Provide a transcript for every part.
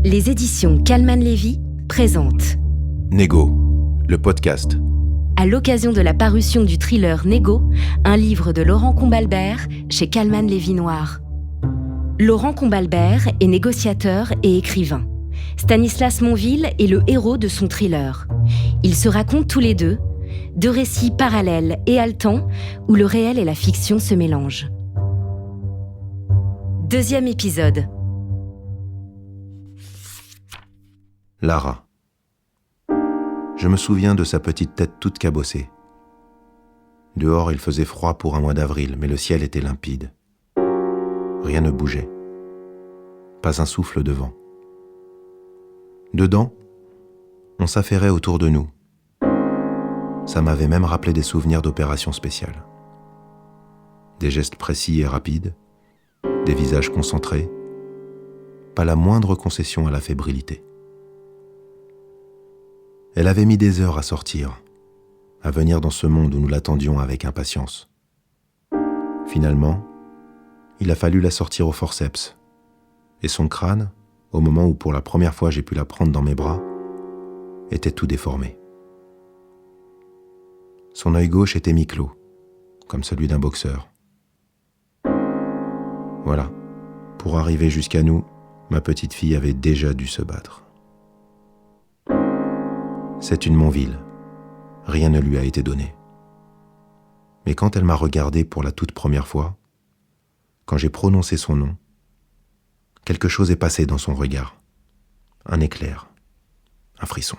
Les éditions Kallman Lévy présentent Négo, le podcast. À l'occasion de la parution du thriller Négo, un livre de Laurent Combalbert chez Kallman Lévy Noir. Laurent Combalbert est négociateur et écrivain. Stanislas Monville est le héros de son thriller. Ils se racontent tous les deux récits parallèles et haletants où le réel et la fiction se mélangent. Deuxième épisode. Lara. Je me souviens de sa petite tête toute cabossée. Dehors, il faisait froid pour un mois d'avril, mais le ciel était limpide. Rien ne bougeait. Pas un souffle de vent. Dedans, on s'affairait autour de nous. Ça m'avait même rappelé des souvenirs d'opérations spéciales. Des gestes précis et rapides, des visages concentrés, pas la moindre concession à la fébrilité. Elle avait mis des heures à sortir, à venir dans ce monde où nous l'attendions avec impatience. Finalement, il a fallu la sortir au forceps, et son crâne, au moment où pour la première fois j'ai pu la prendre dans mes bras, était tout déformé. Son œil gauche était mi-clos, comme celui d'un boxeur. Voilà, pour arriver jusqu'à nous, ma petite fille avait déjà dû se battre. C'est une Monville. Rien ne lui a été donné. Mais quand elle m'a regardé pour la toute première fois, quand j'ai prononcé son nom, quelque chose est passé dans son regard. Un éclair, un frisson.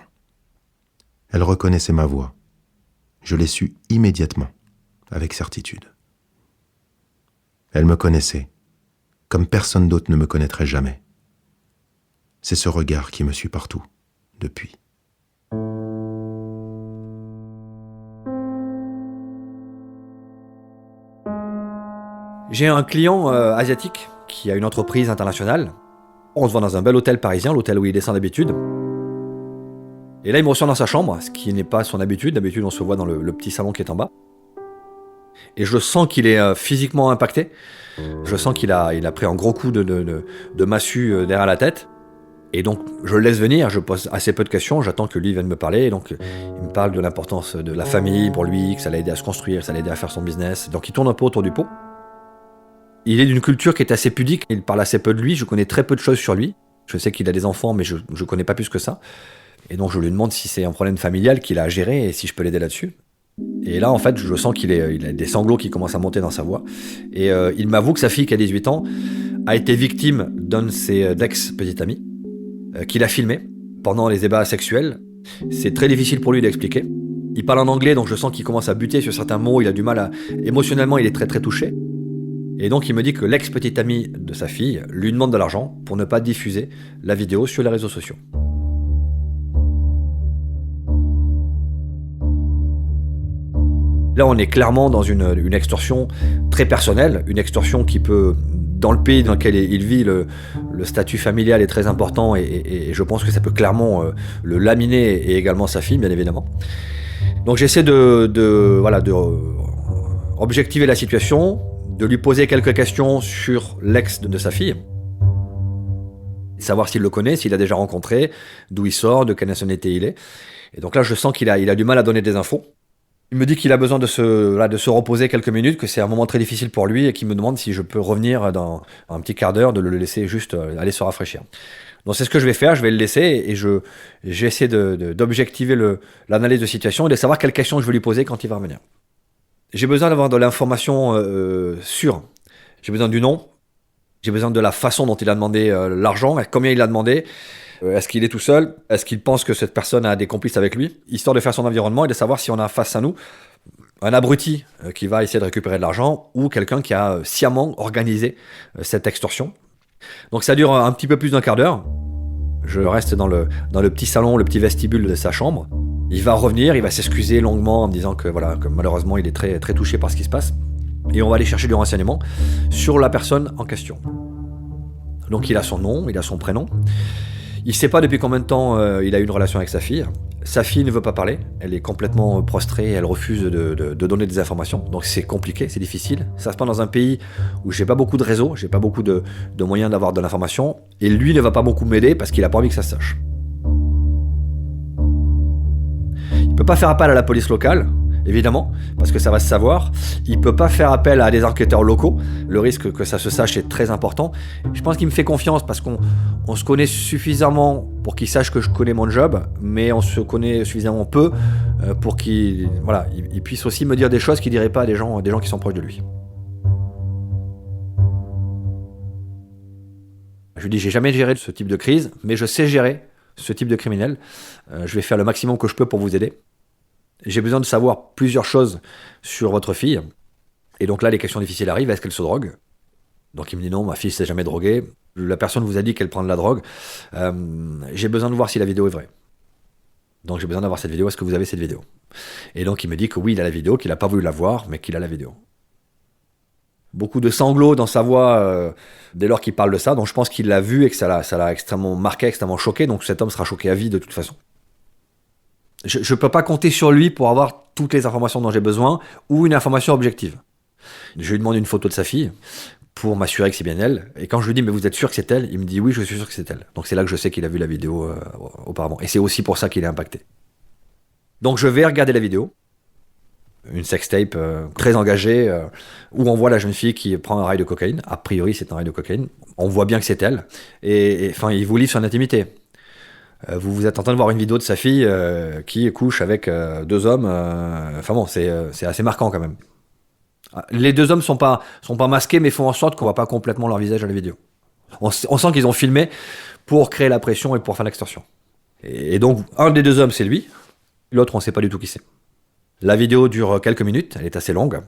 Elle reconnaissait ma voix. Je l'ai su immédiatement, avec certitude. Elle me connaissait, comme personne d'autre ne me connaîtrait jamais. C'est ce regard qui me suit partout, depuis. J'ai un client asiatique qui a une entreprise internationale. On se voit dans un bel hôtel parisien, l'hôtel où il descend d'habitude. Et là, il me reçoit dans sa chambre, ce qui n'est pas son habitude. D'habitude, on se voit dans le petit salon qui est en bas. Et je sens qu'il est physiquement impacté. Je sens qu'il a pris un gros coup de massue derrière la tête. Et donc, je le laisse venir, je pose assez peu de questions, j'attends que lui vienne me parler. Et donc, il me parle de l'importance de la famille pour lui, que ça l'a aidé à se construire, que ça l'a aidé à faire son business. Donc, il tourne un peu autour du pot. Il est d'une culture qui est assez pudique, il parle assez peu de lui, je connais très peu de choses sur lui. Je sais qu'il a des enfants, mais je connais pas plus que ça. Et donc je lui demande si c'est un problème familial qu'il a à gérer et si je peux l'aider là-dessus. Et là, en fait, je sens qu'il a des sanglots qui commencent à monter dans sa voix. Et il m'avoue que sa fille, qui a 18 ans, a été victime d'un de ses ex-petits amis, qu'il a filmé pendant les ébats sexuels. C'est très difficile pour lui d'expliquer. Il parle en anglais, donc je sens qu'il commence à buter sur certains mots, il a du mal à... Émotionnellement, il est très très touché. Et donc il me dit que l'ex-petite amie de sa fille lui demande de l'argent pour ne pas diffuser la vidéo sur les réseaux sociaux. Là on est clairement dans une extorsion très personnelle, une extorsion qui peut, dans le pays dans lequel il vit, le statut familial est très important et je pense que ça peut clairement le laminer et également sa fille bien évidemment. Donc j'essaie de objectiver la situation, de lui poser quelques questions sur l'ex de sa fille, savoir s'il le connaît, s'il l'a déjà rencontré, d'où il sort, de quelle nationalité il est. Et donc là, je sens qu'il a du mal à donner des infos. Il me dit qu'il a besoin de se reposer quelques minutes, que c'est un moment très difficile pour lui et qu'il me demande si je peux revenir dans un petit quart d'heure, de le laisser juste aller se rafraîchir. Donc c'est ce que je vais faire, je vais le laisser et j'essaie d'objectiver l'analyse de situation et de savoir quelles questions je vais lui poser quand il va revenir. J'ai besoin d'avoir de l'information sûre. J'ai besoin du nom. J'ai besoin de la façon dont il a demandé l'argent, combien il a demandé. Est-ce qu'il est tout seul? Est-ce qu'il pense que cette personne a des complices avec lui? Histoire de faire son environnement et de savoir si on a face à nous un abruti qui va essayer de récupérer de l'argent ou quelqu'un qui a sciemment organisé cette extorsion. Donc ça dure un petit peu plus d'un quart d'heure. Je reste dans le petit salon, le petit vestibule de sa chambre. Il va revenir, il va s'excuser longuement en me disant que malheureusement il est très, très touché par ce qui se passe. Et on va aller chercher du renseignement sur la personne en question. Donc il a son nom, il a son prénom. Il ne sait pas depuis combien de temps il a eu une relation avec sa fille. Sa fille ne veut pas parler, elle est complètement prostrée, elle refuse de donner des informations, donc c'est compliqué, c'est difficile. Ça se passe dans un pays où j'ai pas beaucoup de réseaux, j'ai pas beaucoup de moyens d'avoir de l'information, et lui ne va pas beaucoup m'aider parce qu'il a pas envie que ça se sache. Il peut pas faire appel à la police locale, évidemment, parce que ça va se savoir. Il peut pas faire appel à des enquêteurs locaux, le risque que ça se sache est très important. Je pense qu'il me fait confiance parce qu'on se connaît suffisamment pour qu'il sache que je connais mon job, mais on se connaît suffisamment peu pour qu'il puisse aussi me dire des choses qu'il dirait pas à des gens qui sont proches de lui. Je lui dis, j'ai jamais géré ce type de crise, mais je sais gérer ce type de criminel. Je vais faire le maximum que je peux pour vous aider. J'ai besoin de savoir plusieurs choses sur votre fille. Et donc là, les questions difficiles arrivent. Est-ce qu'elle se drogue ? Donc il me dit non, ma fille s'est jamais droguée. La personne vous a dit qu'elle prend de la drogue. J'ai besoin de voir si la vidéo est vraie. Donc j'ai besoin d'avoir cette vidéo. Est-ce que vous avez cette vidéo ? Et donc il me dit que oui, il a la vidéo, qu'il n'a pas voulu la voir, mais qu'il a la vidéo. Beaucoup de sanglots dans sa voix dès lors qu'il parle de ça. Donc je pense qu'il l'a vu et que ça l'a extrêmement marqué, extrêmement choqué. Donc cet homme sera choqué à vie de toute façon. Je ne peux pas compter sur lui pour avoir toutes les informations dont j'ai besoin ou une information objective. Je lui demande une photo de sa fille pour m'assurer que c'est bien elle. Et quand je lui dis, mais vous êtes sûr que c'est elle ? Il me dit, oui, je suis sûr que c'est elle. Donc c'est là que je sais qu'il a vu la vidéo auparavant. Et c'est aussi pour ça qu'il est impacté. Donc je vais regarder la vidéo. Une sextape très engagée où on voit la jeune fille qui prend un rail de cocaïne. A priori, c'est un rail de cocaïne. On voit bien que c'est elle. Et enfin, il vous livre son intimité. Vous êtes en train de voir une vidéo de sa fille qui couche avec deux hommes. Enfin bon, c'est assez marquant quand même. Les deux hommes sont pas masqués, mais font en sorte qu'on voit pas complètement leur visage à la vidéo. On sent qu'ils ont filmé pour créer la pression et pour faire l'extorsion. Et donc, un des deux hommes, c'est lui. L'autre, on ne sait pas du tout qui c'est. La vidéo dure quelques minutes, elle est assez longue.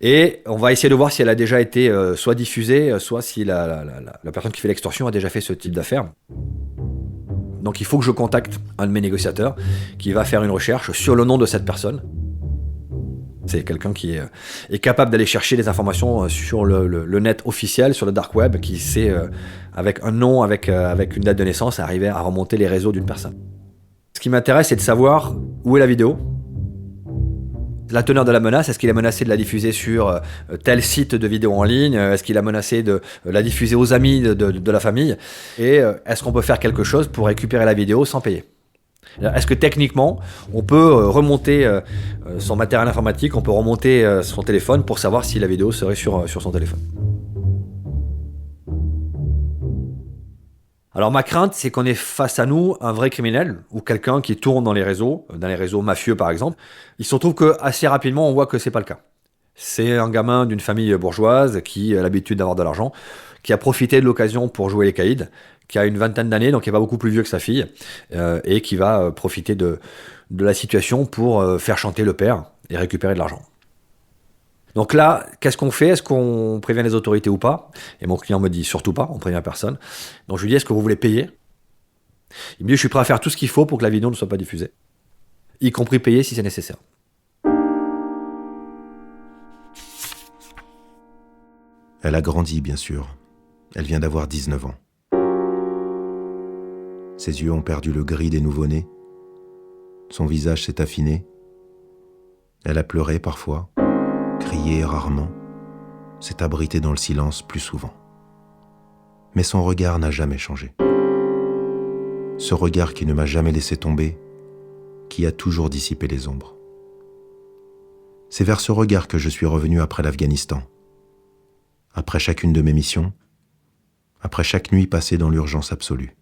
Et on va essayer de voir si elle a déjà été soit diffusée, soit si la personne qui fait l'extorsion a déjà fait ce type d'affaire. Donc il faut que je contacte un de mes négociateurs qui va faire une recherche sur le nom de cette personne. C'est quelqu'un qui est capable d'aller chercher des informations sur le net officiel, sur le dark web, qui sait, avec un nom, avec une date de naissance, arriver à remonter les réseaux d'une personne. Ce qui m'intéresse, c'est de savoir où est la vidéo, la teneur de la menace. Est-ce qu'il a menacé de la diffuser sur tel site de vidéo en ligne ? Est-ce qu'il a menacé de la diffuser aux amis de la famille ? Et est-ce qu'on peut faire quelque chose pour récupérer la vidéo sans payer ? Est-ce que techniquement, on peut remonter son matériel informatique, on peut remonter son téléphone pour savoir si la vidéo serait sur son téléphone ? Alors ma crainte, c'est qu'on ait face à nous un vrai criminel, ou quelqu'un qui tourne dans les réseaux mafieux par exemple. Il se trouve qu'assez rapidement, on voit que c'est pas le cas. C'est un gamin d'une famille bourgeoise qui a l'habitude d'avoir de l'argent, qui a profité de l'occasion pour jouer les caïds, qui a une vingtaine d'années, donc qui n'est pas beaucoup plus vieux que sa fille, et qui va profiter de la situation pour faire chanter le père et récupérer de l'argent. Donc là, qu'est-ce qu'on fait ? Est-ce qu'on prévient les autorités ou pas ? Et mon client me dit surtout pas, on prévient personne. Donc je lui dis, est-ce que vous voulez payer ? Il me dit, je suis prêt à faire tout ce qu'il faut pour que la vidéo ne soit pas diffusée, y compris payer si c'est nécessaire. Elle a grandi, bien sûr. Elle vient d'avoir 19 ans. Ses yeux ont perdu le gris des nouveau-nés. Son visage s'est affiné. Elle a pleuré parfois, crié rarement, s'est abritée dans le silence plus souvent. Mais son regard n'a jamais changé. Ce regard qui ne m'a jamais laissé tomber, qui a toujours dissipé les ombres. C'est vers ce regard que je suis revenu après l'Afghanistan. Après chacune de mes missions, après chaque nuit passée dans l'urgence absolue.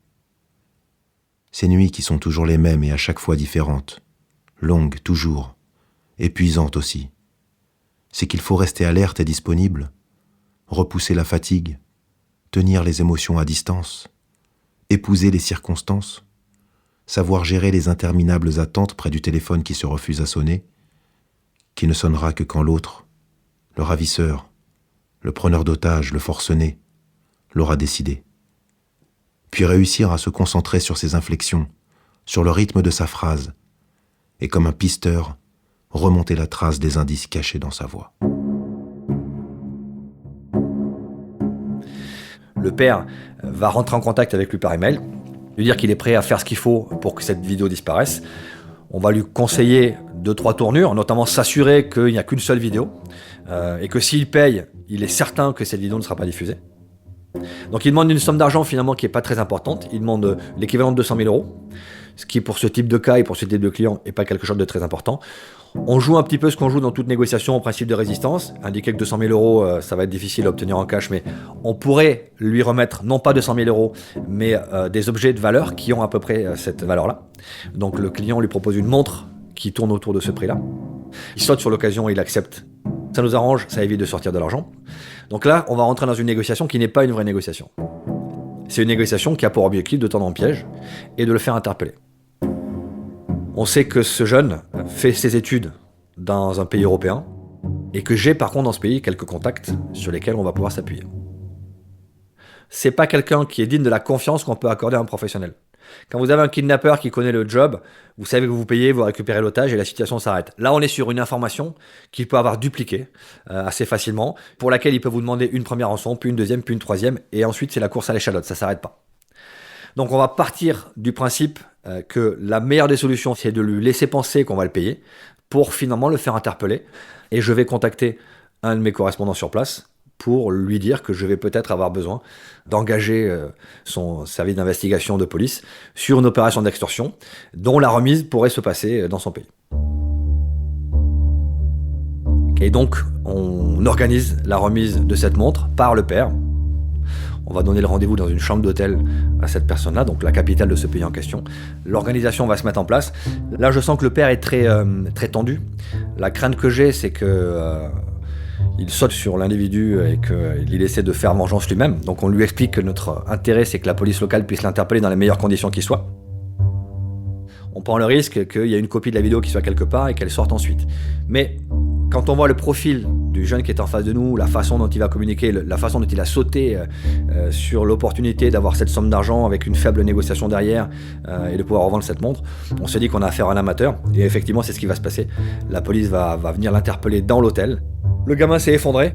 Ces nuits qui sont toujours les mêmes et à chaque fois différentes, longues toujours, épuisantes aussi. C'est qu'il faut rester alerte et disponible, repousser la fatigue, tenir les émotions à distance, épouser les circonstances, savoir gérer les interminables attentes près du téléphone qui se refuse à sonner, qui ne sonnera que quand l'autre, le ravisseur, le preneur d'otages, le forcené, l'aura décidé. Puis réussir à se concentrer sur ses inflexions, sur le rythme de sa phrase, et comme un pisteur, remonter la trace des indices cachés dans sa voix. Le père va rentrer en contact avec lui par email, lui dire qu'il est prêt à faire ce qu'il faut pour que cette vidéo disparaisse. On va lui conseiller 2-3 tournures, notamment s'assurer qu'il n'y a qu'une seule vidéo et que s'il paye, il est certain que cette vidéo ne sera pas diffusée. Donc il demande une somme d'argent finalement qui n'est pas très importante. Il demande l'équivalent de 200 000 euros, ce qui pour ce type de cas et pour ce type de client n'est pas quelque chose de très important. On joue un petit peu ce qu'on joue dans toute négociation au principe de résistance. Indiquer que 200 000 euros, ça va être difficile à obtenir en cash, mais on pourrait lui remettre non pas 200 000 euros, mais des objets de valeur qui ont à peu près cette valeur-là. Donc le client lui propose une montre qui tourne autour de ce prix-là. Il saute sur l'occasion et il accepte. Ça nous arrange, ça évite de sortir de l'argent. Donc là, on va rentrer dans une négociation qui n'est pas une vraie négociation. C'est une négociation qui a pour objectif de tendre en piège et de le faire interpeller. On sait que ce jeune fait ses études dans un pays européen et que j'ai par contre dans ce pays quelques contacts sur lesquels on va pouvoir s'appuyer. C'est pas quelqu'un qui est digne de la confiance qu'on peut accorder à un professionnel. Quand vous avez un kidnappeur qui connaît le job, vous savez que vous payez, vous récupérez l'otage et la situation s'arrête. Là, on est sur une information qu'il peut avoir dupliquée assez facilement, pour laquelle il peut vous demander une première rançon, puis une deuxième, puis une troisième, et ensuite c'est la course à l'échalote, ça s'arrête pas. Donc on va partir du principe que la meilleure des solutions, c'est de lui laisser penser qu'on va le payer pour finalement le faire interpeller. Et je vais contacter un de mes correspondants sur place pour lui dire que je vais peut-être avoir besoin d'engager son service d'investigation de police sur une opération d'extorsion dont la remise pourrait se passer dans son pays. Et donc, on organise la remise de cette montre par le père. On va donner le rendez-vous dans une chambre d'hôtel à cette personne-là, donc la capitale de ce pays en question. L'organisation va se mettre en place. Là, je sens que le père est très tendu. La crainte que j'ai, c'est que il saute sur l'individu et qu'il essaie de faire vengeance lui-même. Donc on lui explique que notre intérêt, c'est que la police locale puisse l'interpeller dans les meilleures conditions qui soient. On prend le risque qu'il y ait une copie de la vidéo qui soit quelque part et qu'elle sorte ensuite. Mais quand on voit le profil du jeune qui est en face de nous, la façon dont il va communiquer, la façon dont il a sauté sur l'opportunité d'avoir cette somme d'argent avec une faible négociation derrière et de pouvoir revendre cette montre, on se dit qu'on a affaire à un amateur. Et effectivement, c'est ce qui va se passer. La police va venir l'interpeller dans l'hôtel. Le gamin s'est effondré.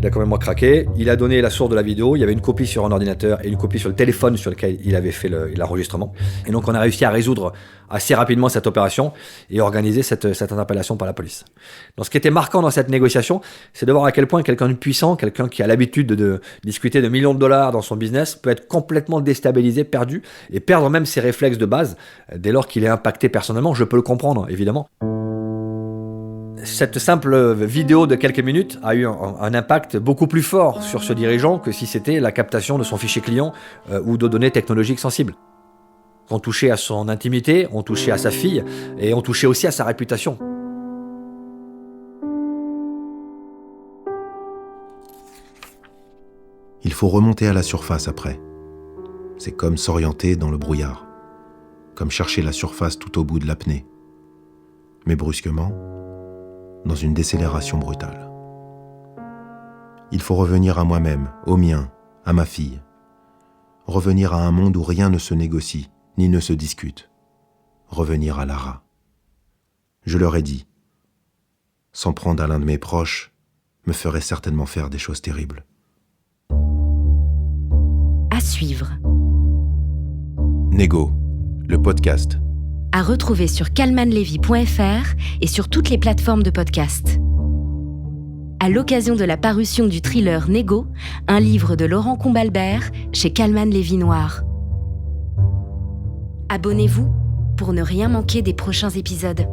Il a complètement craqué. Il a donné la source de la vidéo. Il y avait une copie sur un ordinateur et une copie sur le téléphone sur lequel il avait fait l'enregistrement. Et donc, on a réussi à résoudre assez rapidement cette opération et organiser cette interpellation par la police. Donc, ce qui était marquant dans cette négociation, c'est de voir à quel point quelqu'un de puissant, quelqu'un qui a l'habitude de discuter de millions de dollars dans son business, peut être complètement déstabilisé, perdu et perdre même ses réflexes de base dès lors qu'il est impacté personnellement. Je peux le comprendre, évidemment. Cette simple vidéo de quelques minutes a eu un impact beaucoup plus fort sur ce dirigeant que si c'était la captation de son fichier client ou de données technologiques sensibles. On touchait à son intimité, on touchait à sa fille et on touchait aussi à sa réputation. Il faut remonter à la surface après. C'est comme s'orienter dans le brouillard, comme chercher la surface tout au bout de l'apnée. Mais brusquement, dans une décélération brutale. Il faut revenir à moi-même, au mien, à ma fille. Revenir à un monde où rien ne se négocie, ni ne se discute. Revenir à Lara. Je leur ai dit, s'en prendre à l'un de mes proches me ferait certainement faire des choses terribles. À suivre. Négo, le podcast. À retrouver sur kalmanlevy.fr et sur toutes les plateformes de podcast. À l'occasion de la parution du thriller Négo, un livre de Laurent Combalbert chez Calman Lévy Noir. Abonnez-vous pour ne rien manquer des prochains épisodes.